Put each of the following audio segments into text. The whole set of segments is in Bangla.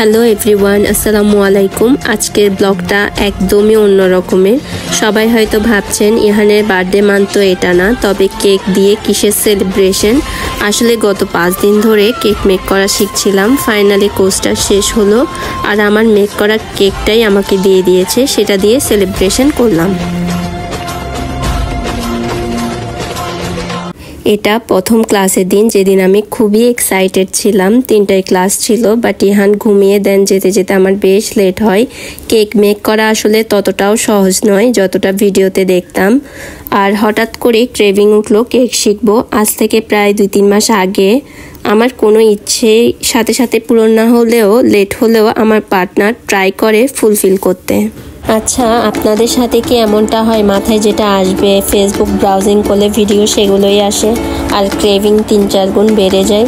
হ্যালো এভরিওয়ান, আসসালামু আলাইকুম। আজকের ব্লগটা একদমই অন্য রকমের। সবাই হয়তো ভাবছেন ইহানের বার্থডে মান্থ তো এটা না, তবে কেক দিয়ে কিসের সেলিব্রেশন। আসলে গত 5 দিন ধরে কেক মেক করা শিখছিলাম। ফাইনালি কোর্সটা শেষ হলো আর আমার মেক করা কেকটাই আমাকে দিয়ে দিয়েছে, সেটা দিয়ে সেলিব্রেশন করলাম। এটা প্রথম ক্লাসের দিন, যেদিন আমি খুবই এক্সাইটেড ছিলাম। 3টায় ক্লাস ছিল, বাট ইহান ঘুমিয়ে দেন যেতে যেতে আমার বেশ লেট হয়। কেক মেক করা আসলে ততটাও সহজ নয় যতটা ভিডিওতে দেখতাম। আর হঠাৎ করে ক্রেভিং উঠলো কেক শিখবো। আজ থেকে প্রায় 2-3 মাস আগে আমার কোনো ইচ্ছে সাথে সাথে পূরণ না হলেও লেট হলেও আমার পার্টনার ট্রাই করে ফুলফিল করতে। আচ্ছা, আপনাদের সাথে কি এমনটা হয়? মাথায় যেটা আসবে ফেসবুক ব্রাউজিং করলে ভিডিও সেগুলোই আসে আর ক্রেভিং 3-4 গুণ বেড়ে যায়।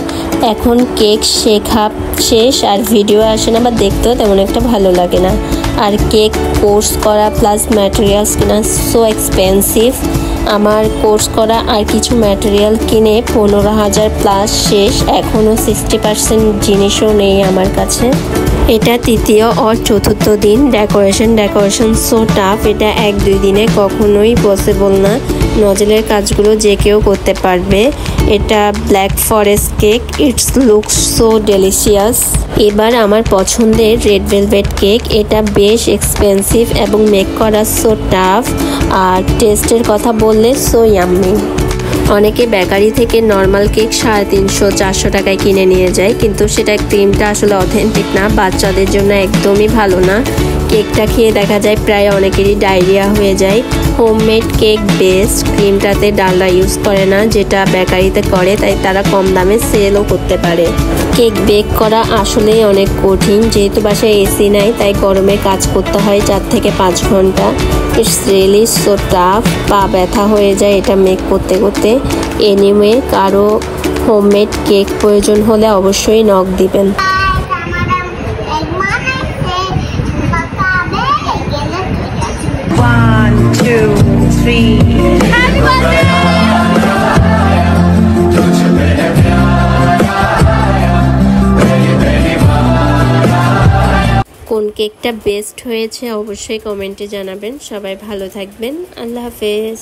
এখন কেক শেখা শেষ আর ভিডিও আসে না, বা দেখতেও তেমন একটা ভালো লাগে না। আর কেক কোর্স করা প্লাস ম্যাটেরিয়ালস কিনা সো এক্সপেন্সিভ। আমার কোর্স করা আর কিছু ম্যাটেরিয়াল কিনে 15,000 প্লাস শেষ। এখনও 60% জিনিসও নেই আমার কাছে। এটা তৃতীয় আর চতুর্থ দিন। Decoration so tough. এটা 1-2 দিনে কখনোই পসিবল না। নজলের কাজগুলো যে কেউ করতে পারবে। এটা black forest cake, it's looks so delicious. এবার আমার পছন্দের রেড ভেলভেট কেক। এটা বেশ এক্সপেন্সিভ এবং মেক করা সো টাফ। আর টেস্টের কথা বললে সো ইয়াম্মি। অনেকে বেকারি থেকে নর্মাল কেক 350-400 টাকায় কিনে নিয়ে যায়, কিন্তু সেটা ক্রিমটা আসলে অথেন্টিক না, বাচ্চাদের জন্য একদমই ভালো না। কেকটা খেয়ে দেখা যায় প্রায় অনেকেরই ডায়রিয়া হয়ে যায়। Homemade cake best. ক্রিমটাতে ডালডা ইউজ করে না, যেটা বেকারিতে করে, তাই তারা কম দামে সেলও করতে পারে। কেক বেক করা আসলেই অনেক কঠিন। যেহেতু বাসায় এসি নাই, তাই গরমে কাজ করতে হয় 4 থেকে 5 ঘন্টা। It's really so tough. পা ব্যথা হয়ে যায় এটা মেক করতে করতে। এনিওয়ে, কারো হোমমেড কেক প্রয়োজন হলে অবশ্যই নক দিবেন। কোন কেকটা বেস্ট হয়েছে অবশ্যই কমেন্টে জানাবেন। সবাই ভালো থাকবেন। আল্লাহ হাফেজ।